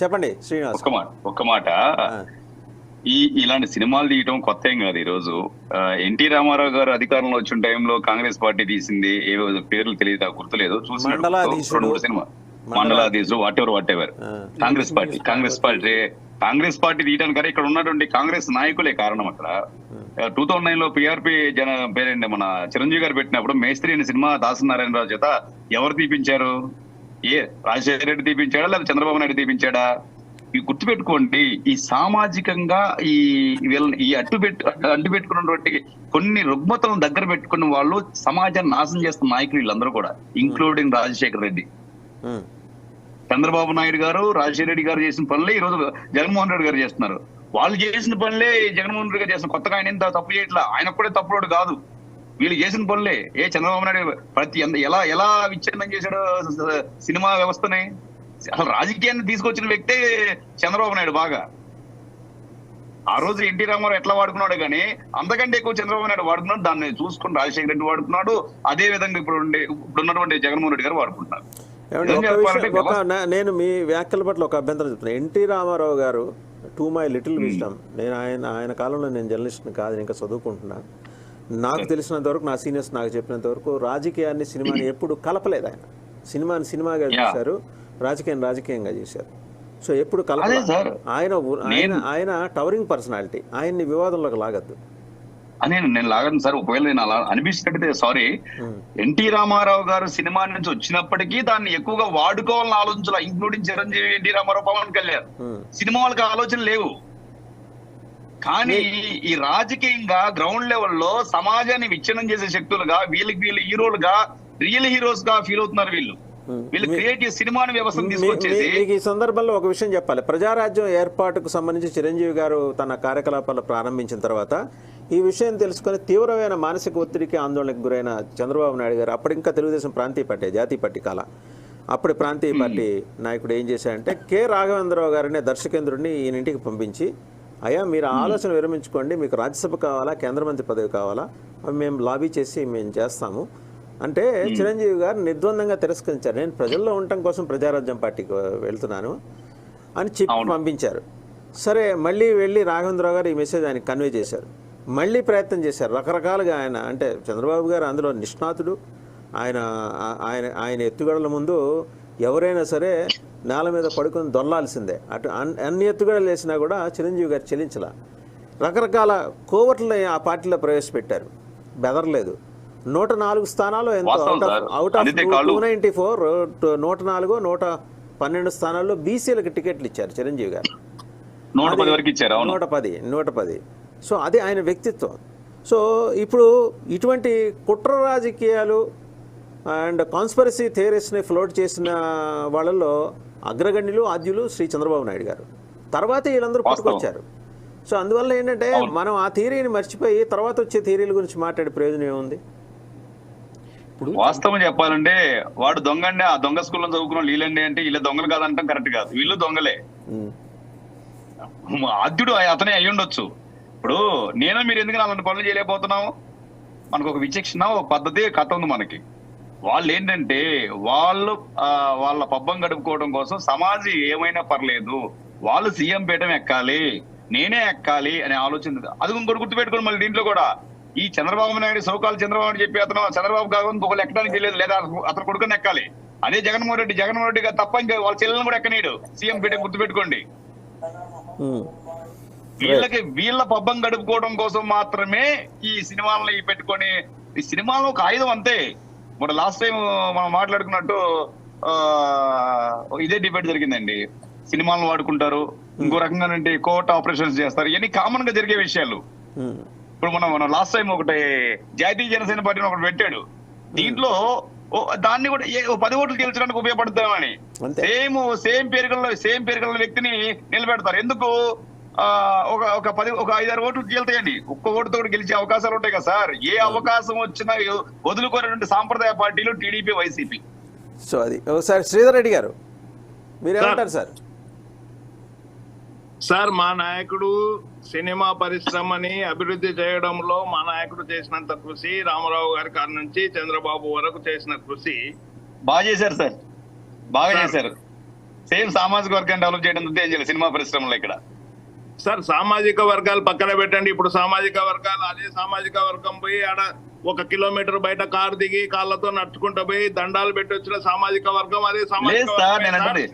చెప్పండి శ్రీనివాస్. ఒక్క మాట ఇలాంటి సినిమాలు తీయటం కొత్త ఏం కాదు. ఈ రోజు ఎన్టీ రామారావు గారు అధికారంలో వచ్చిన టైంలో కాంగ్రెస్ పార్టీ తీసింది ఏవో పేర్లు తెలియదు, గుర్తులేదు, చూసిన సినిమా మండలాధీశుడు వాట్ ఎవర్ కాంగ్రెస్ పార్టీ తీయడానికి ఇక్కడ ఉన్నటువంటి కాంగ్రెస్ నాయకులే కారణం. అక్కడ 2009 లో పిఆర్పి పేరేంటి మన చిరంజీవి గారు పెట్టినప్పుడు మేస్త్రి అనే సినిమా దాసనారాయణరావు చేత ఎవరు తీపించారు? రాజశేఖర రెడ్డి తీపించాడా లేదా చంద్రబాబు నాయుడు తీపించాడా? ఈ గుర్తుపెట్టుకోండి. ఈ సామాజికంగా ఈ అడ్డుపెట్టుకున్నటువంటి కొన్ని రుగ్మతలను దగ్గర పెట్టుకున్న వాళ్ళు సమాజాన్ని నాశనం చేస్తున్న నాయకులు వీళ్ళందరూ కూడా, ఇంక్లూడింగ్ రాజశేఖర రెడ్డి, చంద్రబాబు నాయుడు గారు, రాజశేఖర రెడ్డి గారు చేసిన పనులే ఈ రోజు జగన్మోహన్ రెడ్డి గారు చేస్తున్నారు. వాళ్ళు చేసిన పనులే జగన్మోహన్ రెడ్డి గారు చేస్తున్నారు. కొత్తగా ఆయన ఎంత తప్పు చేయట్లా, ఆయన కూడా తప్పుడు కాదు, వీళ్ళు చేసిన పనులే. చంద్రబాబు నాయుడు ఎలా విచ్ఛిన్నం చేశాడు సినిమా వ్యవస్థని. అసలు రాజకీయాన్ని తీసుకొచ్చిన వ్యక్తే చంద్రబాబు నాయుడు. బాగా ఆ రోజు ఎన్టీ రామారావు ఎట్లా వాడుకున్నాడు కానీ అంతకంటే ఎక్కువ చంద్రబాబు నాయుడు వాడుకున్నాడు. దాన్ని చూసుకుని రాజశేఖర రెడ్డి వాడుకున్నాడు. అదే విధంగా ఇప్పుడున్నటువంటి జగన్మోహన్ రెడ్డి గారు వాడుకుంటున్నారు. నేను మీ వ్యాఖ్యల పట్ల ఒక అభ్యంతరం చెప్తున్నాను. ఎన్టీ రామారావు గారు టు మై లిటిల్ విజ్డమ్, నేను ఆయన కాలంలో నేను జర్నలిస్ట్ని కాదు, ఇంకా చదువుకుంటున్నా. నాకు తెలిసినంత వరకు, నా సీనియర్స్ నాకు చెప్పినంత వరకు, రాజకీయాన్ని సినిమాని ఎప్పుడు కలపలేదు. ఆయన సినిమాని సినిమాగా చేశారు, రాజకీయంగా చేశారు. సో ఎప్పుడు కలపలేదు. ఆయన టవరింగ్ పర్సనాలిటీ, ఆయన్ని వివాదంలోకి లాగద్దు అని నేను లాగను సార్. ఒకవేళ నేను అలా అనిపిస్తున్నట్టే సారీ. ఎన్టీ రామారావు గారు సినిమా నుంచి వచ్చినప్పటికీ దాన్ని ఎక్కువగా వాడుకోవాలని ఆలోచించాల, ఇంక్లూడింగ్ చిరంజీవి, ఎన్టీ రామారావు, పవన్ కళ్యాణ్. సినిమా వాళ్ళకి ఆలోచన లేవు. కానీ ఈ రాజకీయంగా గ్రౌండ్ లెవెల్లో సమాజాన్ని విచ్ఛిన్నం చేసే శక్తులుగా వీళ్ళు హీరోలుగా, రియల్ హీరోస్ గా ఫీల్ అవుతున్నారు. వీళ్ళు క్రియేటివ్ సినిమాని వ్యవస్థను తీసుకొచ్చేసి. ఈ సందర్భంలో ఒక విషయం చెప్పాలి. ప్రజారాజ్యం ఏర్పాటుకు సంబంధించి చిరంజీవి గారు తన కార్యకలాపాలు ప్రారంభించిన తర్వాత ఈ విషయం తెలుసుకుని తీవ్రమైన మానసిక ఒత్తిడికి, ఆందోళనకు గురైన చంద్రబాబు నాయుడు గారు, అప్పుడు ఇంకా తెలుగుదేశం ప్రాంతీయ పార్టీ, జాతీయ పార్టీ కాల, అప్పుడు ప్రాంతీయ పార్టీ నాయకుడు ఏం చేశారంటే కె రాఘవేంద్రరావు గారిని దర్శకేంద్రుడిని ఈయన ఇంటికి పంపించి, అయ్యా మీరు ఆలోచన విరమించుకోండి, మీకు రాజ్యసభ కావాలా, కేంద్ర మంత్రి పదవి కావాలా, మేము లాబీ చేసి మేము చేస్తాము అంటే చిరంజీవి గారు నిర్ద్వందంగా తిరస్కరించారు. నేను ప్రజల్లో ఉండటం కోసం ప్రజారాజ్యం పార్టీకి వెళ్తున్నాను అని చెప్పి పంపించారు. సరే, మళ్ళీ వెళ్ళి రాఘవేంద్రరావు గారు ఈ మెసేజ్ ఆయనకి కన్వే చేశారు. మళ్ళీ ప్రయత్నం చేశారు రకరకాలుగా. ఆయన అంటే చంద్రబాబు గారు అందులో నిష్ణాతుడు. ఆయన ఎత్తుగడల ముందు ఎవరైనా సరే నేల మీద పడుకొని దొల్లాల్సిందే. అటు అన్ని ఎత్తుగడలు వేసినా కూడా చిరంజీవి గారు చెల్లించలా. రకరకాల కోవట్లని ఆ పార్టీలో ప్రవేశపెట్టారు, బెదరలేదు. 104 స్థానాలు ఎంతో అవుట్ ఆఫ్ 294, 104, 112 స్థానాల్లో బీసీలకు టికెట్లు ఇచ్చారు చిరంజీవి గారు. 110. సో అది ఆయన వ్యక్తిత్వం. సో ఇప్పుడు ఇటువంటి కుట్ర రాజకీయాలు అండ్ కాన్స్పిరసీ థియరీస్ని ఫ్లోట్ చేసిన వాళ్ళల్లో అగ్రగణ్యులు, ఆద్యులు శ్రీ చంద్రబాబు నాయుడు గారు. తర్వాత వీళ్ళందరూ పుట్టుకొచ్చారు. సో అందువల్ల ఏంటంటే మనం ఆ థియరీని మర్చిపోయి తర్వాత వచ్చే థియరీల గురించి మాట్లాడే ప్రయోజనం ఏముంది? ఇప్పుడు వాస్తవం చెప్పాలంటే వాడు దొంగ అండి, ఆ దొంగ స్కూల్లో చదువుకున్న వీళ్ళండి అంటే వీళ్ళ దొంగలు కాదంటాం కరెక్ట్ కాదు. వీళ్ళు దొంగలే. ఆద్యుడు అతనే అయి ఉండొచ్చు. ఇప్పుడు మీరు ఎందుకు అలాంటి పనులు చేయలేకపోతున్నావు? మనకు ఒక విచక్షణ, ఒక పద్ధతి, కథ ఉంది మనకి. వాళ్ళు ఏంటంటే వాళ్ళ పబ్బం గడుపుకోవడం కోసం సమాజం ఏమైనా పర్లేదు, వాళ్ళు సీఎం పీఠం ఎక్కాలి, నేనే ఎక్కాలి అనే ఆలోచన. అది ఇంకోటి గుర్తుపెట్టుకోండి. మళ్ళీ దీంట్లో కూడా ఈ చంద్రబాబు నాయుడు సోకాలు చంద్రబాబు నాయుడు చెప్పి అతను చంద్రబాబు కాకుండా ఒకళ్ళు ఎక్కడానికి తెలియదు, లేదా అతను కొడుకుని ఎక్కాలి. అదే జగన్మోహన్ రెడ్డి గారు తప్ప ఇంకా వాళ్ళ చెల్లెలను కూడా ఎక్కనీడు సీఎం పీఠం. గుర్తుపెట్టుకోండి. వీళ్ళ పబ్బం గడుపుకోవడం కోసం మాత్రమే ఈ సినిమాలను పెట్టుకొని, ఈ సినిమాలో ఒక ఆయుధం అంతే. మన లాస్ట్ టైం మనం మాట్లాడుకున్నట్టు ఇదే డిబేట్ జరిగిందండి. సినిమాలను వాడుకుంటారు, ఇంకో రకంగా కోర్ట్ ఆపరేషన్స్ చేస్తారు, ఇవన్నీ కామన్ గా జరిగే విషయాలు. ఇప్పుడు మనం లాస్ట్ టైం ఒకటి జాతీయ జనసేన పార్టీని ఒకటి పెట్టాడు. దీంట్లో దాన్ని కూడా 10 ఓట్లు గెలిచడానికి ఉపయోగపడతామని సేమ్ పేరుగల వ్యక్తిని నిలబెడతారు. ఎందుకు? ఒక 5-6 ఓట్లు గెలుతాయండి. ఒక్క ఓటుతో కూడా గెలిచే అవకాశాలు ఉంటాయి కదా సార్. ఏ అవకాశం వచ్చినా వదులుకోలేటువంటి సాంప్రదాయ పార్టీలు టీడీపీ, వైసీపీ. సో అది ఒకసారి శ్రీధర్ రెడ్డి గారు మీరేమంటారు సార్? సార్, మా నాయకుడు సినిమా పరిశ్రమని అభివృద్ధి చేయడంలో మా నాయకుడు చేసినంత కృషి, రామారావు గారి కాడ నుంచి చంద్రబాబు వరకు చేసిన కృషి బాగా చేశారు సార్, బాగా చేశారు. సేమ్ సామాజిక వర్గాన్ని డెవలప్ చేయడం ఏం చేయాలి సినిమా పరిశ్రమలో ఇక్కడ? సార్ సామాజిక వర్గాలు పక్కన పెట్టండి. ఇప్పుడు సామాజిక వర్గాలు అదే సామాజిక వర్గం పోయి ఆడ 1 కిలోమీటర్ బయట కారు దిగి కాళ్ళతో నడుచుకుంటూ పోయి దండాలు పెట్టి వచ్చిన సామాజిక వర్గం అదే సామాజిక లేదు సార్, వర్గమే నేను సార్. అంటుంది అదే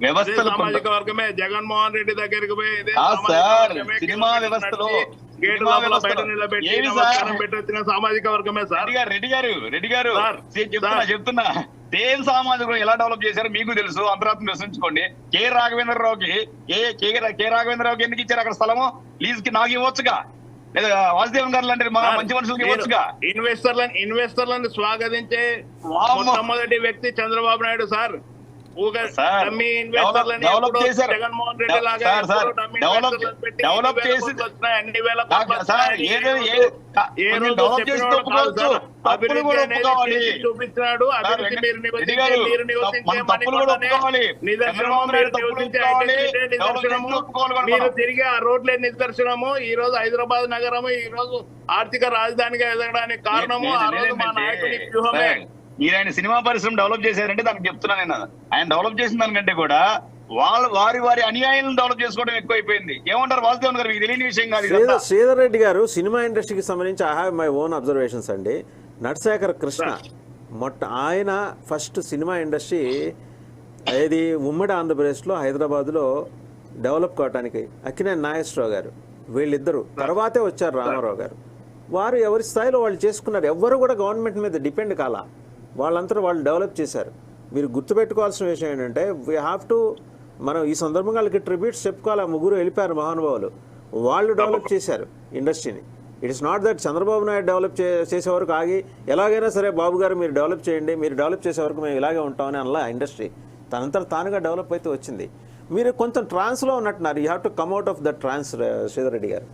వ్యవస్థలు సామాజిక వర్గమే. జగన్మోహన్ రెడ్డి దగ్గరికి పోయి ఇదే ఆ సామాజిక సార్, వర్గమే. సినిమా కిలోమీటర్ వ్యవస్థలో నడిచి గేటు సినిమా లోపల వ్యవస్థలో బయట నిలబెట్టి ఏమి సార్? నమస్కారం పెట్టి వచ్చిన సామాజిక వర్గమే సార్. రెడ్డి గారు సార్, చెప్తున్నా సేమ్ సామాజిక ఎలా డెవలప్ చేశారో మీకు తెలుసు, అంతరాత్మ ప్రశ్నించుకోండి. కే రాఘవేంద్రరావుకి ఎందుకు ఇచ్చారు అక్కడ స్థలము? లీజ్ కి నాకు ఇవ్వచ్చుగా, లేదా వాసుదేవన్ గారు లాంటి మంచి మనుషులకి ఇవ్వచ్చుగా. ఇన్వెస్టర్లను స్వాగతించే వామ్మో. మొట్టమొదటి వ్యక్తి Chandrababu Naidu sir. Sir, develop చేశారు. జగన్మోహన్ రెడ్డి లాగా సార్, సార్, డెవలప్ చేసి సార్ డెవలప్ చేసి ఒప్పుకోవచ్చు, తప్పులు కూడా ఒప్పుకోవాలి. చూపించాడు. అభివృద్ధి మీరు నివసించే మీరు నివసించే తప్పులు కూడా ఒప్పుకోవాలి. చంద్రబాబు నాయుడు తప్పులు ఒప్పుకోవాలి, డెవలప్ చేసి ఒప్పుకోవాలి కూడా మీరు మనం. తిరిగి ఆ రోడ్లే నిదర్శనము. ఈ రోజు హైదరాబాద్ నగరము ఈ రోజు ఆర్థిక రాజధానిగా ఎదగడానికి కారణము ఆ రోజు మా నాయకుడి వ్యూహమే. మీరు ఆయన సినిమా పరిశ్రమ డెవలప్ చేశారంటే దానికి చెప్తున్నా నేను. ఆయన డెవలప్ చేసిన దానికంటే కూడా వారి అనుయాయులను డెవలప్ చేసుకోవడం ఎక్కువైపోయింది. ఏమంటారు వాసుదేవన్ గారు? మీకు తెలియని విషయం కాదు ఇదంతా. శ్రీధర్ రెడ్డి గారు, సినిమా ఇండస్ట్రీకి సంబంధించి I have my own observations అండి. నటశేఖర్ కృష్ణ ఆయన ఫస్ట్ సినిమా ఇండస్ట్రీ ఏది ఉమ్మడి ఆంధ్రప్రదేశ్లో హైదరాబాద్లో డెవలప్ కావడానికి అక్కినేని నాగేశ్వరరావు గారు వీళ్ళిద్దరూ, తర్వాతే వచ్చారు రామారావు గారు. వారు ఎవరి స్థాయిలో వాళ్ళు చేసుకున్నారు. ఎవ్వరు కూడా గవర్నమెంట్ మీద డిపెండ్ కాలా, వాళ్ళంతా వాళ్ళు డెవలప్ చేశారు. మీరు గుర్తుపెట్టుకోవాల్సిన విషయం ఏంటంటే వీ హ్యావ్ టు, మనం ఈ సందర్భంగా వాళ్ళకి ట్రిబ్యూట్స్ చెప్పుకోవాలి. ముగ్గురు వెళ్ళిపోయారు మహానుభావులు, వాళ్ళు డెవలప్ చేశారు ఇండస్ట్రీని. It is not that Chandrababu Naidu develop చేసే వరకు ఆగి ఎలాగైనా సరే బాబు గారు మీరు డెవలప్ చేయండి, మీరు డెవలప్ చేసే వరకు మేము ఇలాగే ఉంటామని అనలా. ఇండస్ట్రీ తనంతా తానుగా డెవలప్ అయితే వచ్చింది. మీరు కొంచెం ట్రాన్స్లో ఉన్నట్టున్నారు. You have to come out of the trance Sridhar Reddy గారు.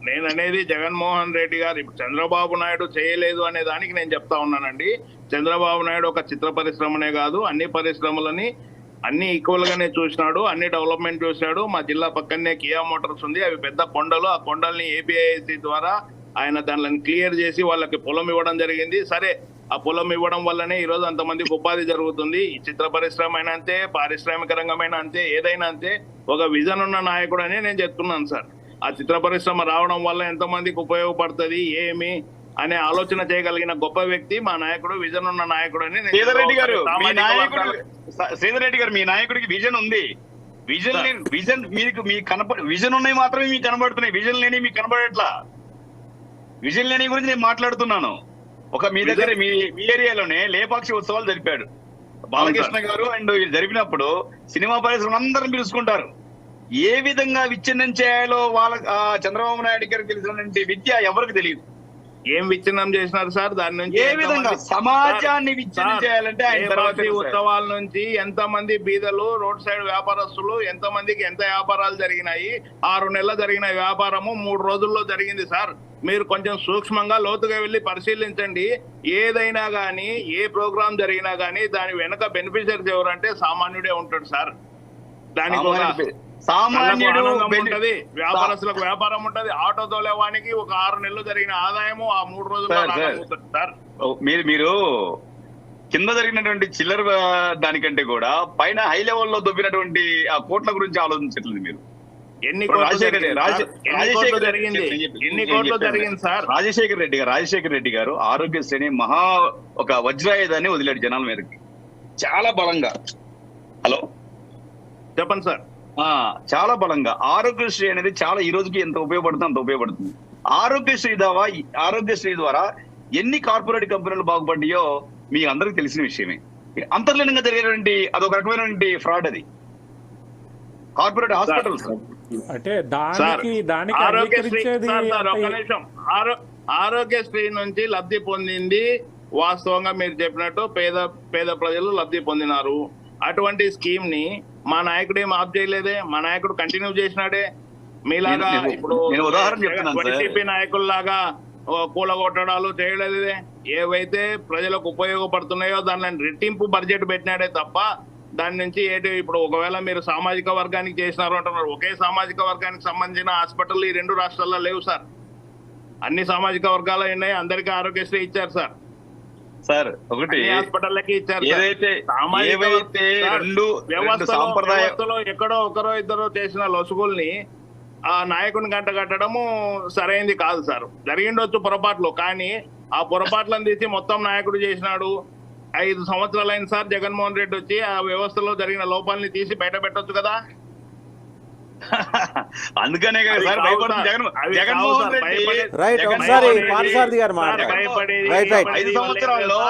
నేను అనేది జగన్మోహన్ రెడ్డి గారు ఇప్పుడు చంద్రబాబు నాయుడు చేయలేదు అనే దానికి నేను చెప్తా ఉన్నానండి. చంద్రబాబు నాయుడు ఒక చిత్ర పరిశ్రమనే కాదు, అన్ని పరిశ్రమలని అన్ని ఈక్వల్ గానే చూసినాడు, అన్ని డెవలప్మెంట్ చూశాడు. మా జిల్లా పక్కనే కియా మోటార్స్ ఉంది, అవి పెద్ద కొండలు. ఆ కొండల్ని ఏపీఐసి ద్వారా ఆయన దానిని క్లియర్ చేసి వాళ్ళకి పొలం ఇవ్వడం జరిగింది. సరే, ఆ పొలం ఇవ్వడం వల్లనే ఈ రోజు అంతమందికి ఉపాధి జరుగుతుంది. ఈ చిత్ర పరిశ్రమ అయినా అంతే, పారిశ్రామిక రంగమైన అంతే, ఏదైనా అంతే. ఒక విజన్ ఉన్న నాయకుడు అని నేను చెప్తున్నాను సార్. ఆ చిత్ర పరిశ్రమ రావడం వల్ల ఎంతమందికి ఉపయోగపడుతుంది ఏమి అనే ఆలోచన చేయగలిగిన గొప్ప వ్యక్తి మా నాయకుడు, విజన్ ఉన్న నాయకుడు అని నేను. శ్రీధర్ రెడ్డి గారు, మీ నాయకుడికి విజన్ ఉంది. విజన్ మీకు విజన్ ఉన్నాయి మాత్రమే మీకు కనబడుతున్నాయి, విజన్ లేని మీకు కనబడట్లా. విజన్ లేని గురించి నేను మాట్లాడుతున్నాను. మీ దగ్గర మీ ఏరియాలోనే లేపాక్షి ఉత్సవాలు జరిపాడు బాలకృష్ణ గారు. అండ్ జరిపినప్పుడు సినిమా పరిశ్రమ అందరం పిలుచుకుంటారు. ఏ విధంగా విచ్ఛిన్నం చేయాలో చంద్రబాబు నాయుడు గారికి తెలిసినటువంటి విద్య ఎవరికి తెలియదు. ఏం విచ్ఛిన్నం చేసినారు సార్? దాని నుంచి ఏ విధంగా సమాజాన్ని విచ్ఛిన్నం చేయాలంటే ఉత్సవాల నుంచి ఎంతమంది బీదలు, రోడ్ సైడ్ వ్యాపారస్తులు, ఎంతమందికి ఎంత వ్యాపారాలు జరిగినాయి. 6 నెలలు జరిగిన వ్యాపారము 3 రోజుల్లో జరిగింది సార్. మీరు కొంచెం సూక్ష్మంగా లోతుగా వెళ్ళి పరిశీలించండి. ఏదైనా గానీ, ఏ ప్రోగ్రామ్ జరిగినా గానీ దాని వెనక బెనిఫిషరీస్ ఎవరంటే సామాన్యుడే ఉంటాడు సార్. దానికి సామాన్యుడు ఉంటది, వ్యాపారస్తులకు వ్యాపారం ఉంటది. ఆటో తోలేవానికి ఒక 6 నెలలు జరిగిన ఆదాయము ఆ 3 రోజుల్లో సార్. మీరు కింద జరిగినటువంటి చిల్లర దానికంటే కూడా పైన హై లెవెల్లో దొబ్బినటువంటి ఆ కోట్ల గురించి ఆలోచించట్లేదు మీరు. ఎన్ని కోట్లు జరిగింది సార్? రాజశేఖర్ రెడ్డి గారు ఆరోగ్యశ్రేణి మహా ఒక వజ్రాయుధాన్ని వదిలాడు జనాల మీదకి చాలా బలంగా. హలో చెప్పండి సార్. చాలా బలంగా ఆరోగ్యశ్రీ అనేది చాలా ఈ రోజుకి ఎంత ఉపయోగపడుతుంది అంత ఉపయోగపడుతుంది. ఆరోగ్యశ్రీ ద్వారా ఎన్ని కార్పొరేట్ కంపెనీలు బాగుపడ్డాయో మీ అందరికి తెలిసిన విషయమే. అంతర్లీనంగా జరిగేటువంటి అదొక రకమైనటువంటి ఫ్రాడ్. అది కార్పొరేట్ హాస్పిటల్స్ అంటే దానికి ఆరోగ్యశ్రీ నుంచి లబ్ధి పొందింది వాస్తవంగా మీరు చెప్పినట్టు పేద ప్రజలు లబ్ధి పొందినారు. అటువంటి స్కీమ్ ని మా నాయకుడు ఏం ఆఫ్ చేయలేదే, మా నాయకుడు కంటిన్యూ చేసినాడే. మీలాగా ఇప్పుడు వైసీపీ నాయకుల్లాగా కూలగొట్టడాలు చేయలేదే. ఏవైతే ప్రజలకు ఉపయోగపడుతున్నాయో దానిని రెట్టింపు బడ్జెట్ పెట్టినాడే తప్ప దాని నుంచి ఇప్పుడు ఒకవేళ మీరు సామాజిక వర్గానికి చేసినారు అంటున్నారు. ఒకే సామాజిక వర్గానికి సంబంధించిన హాస్పిటల్ ఈ 2 రాష్ట్రాల్లో లేవు సార్. అన్ని సామాజిక వర్గాలు ఉన్నాయి, అందరికీ ఆరోగ్యశ్రీ ఇచ్చారు సార్. సార్ ఒకటి అన్ని హాస్పిటల్లకి ఇచ్చారు సార్. ఏదైతే సామాజిక సార్, రెండు సాంప్రదాయ వ్యవస్థలో ఎక్కడో ఒకరో ఇద్దరో చేసిన లొసుగుల్ని ఆ నాయకుని గంట కట్టడము సరైంది కాదు సార్. జరిగిండొచ్చు పొరపాట్లు, కానీ ఆ పొరపాట్లను తీసి మొత్తం నాయకుడు చేసినాడు. 5 సంవత్సరాలు అయింది సార్ జగన్మోహన్ రెడ్డి వచ్చి, ఆ వ్యవస్థలో జరిగిన లోపాలని తీసి బయట పెట్టొచ్చు కదా. అందుకనే కదా సార్ భయపడుతుంది జగన్మోహన్ రెడ్డి. రైట్, ఒకసారి పార్థసారథి గారు మాట్లాడారు. భయపడేది రైట్, రైట్. 5 సంవత్సరాల్లో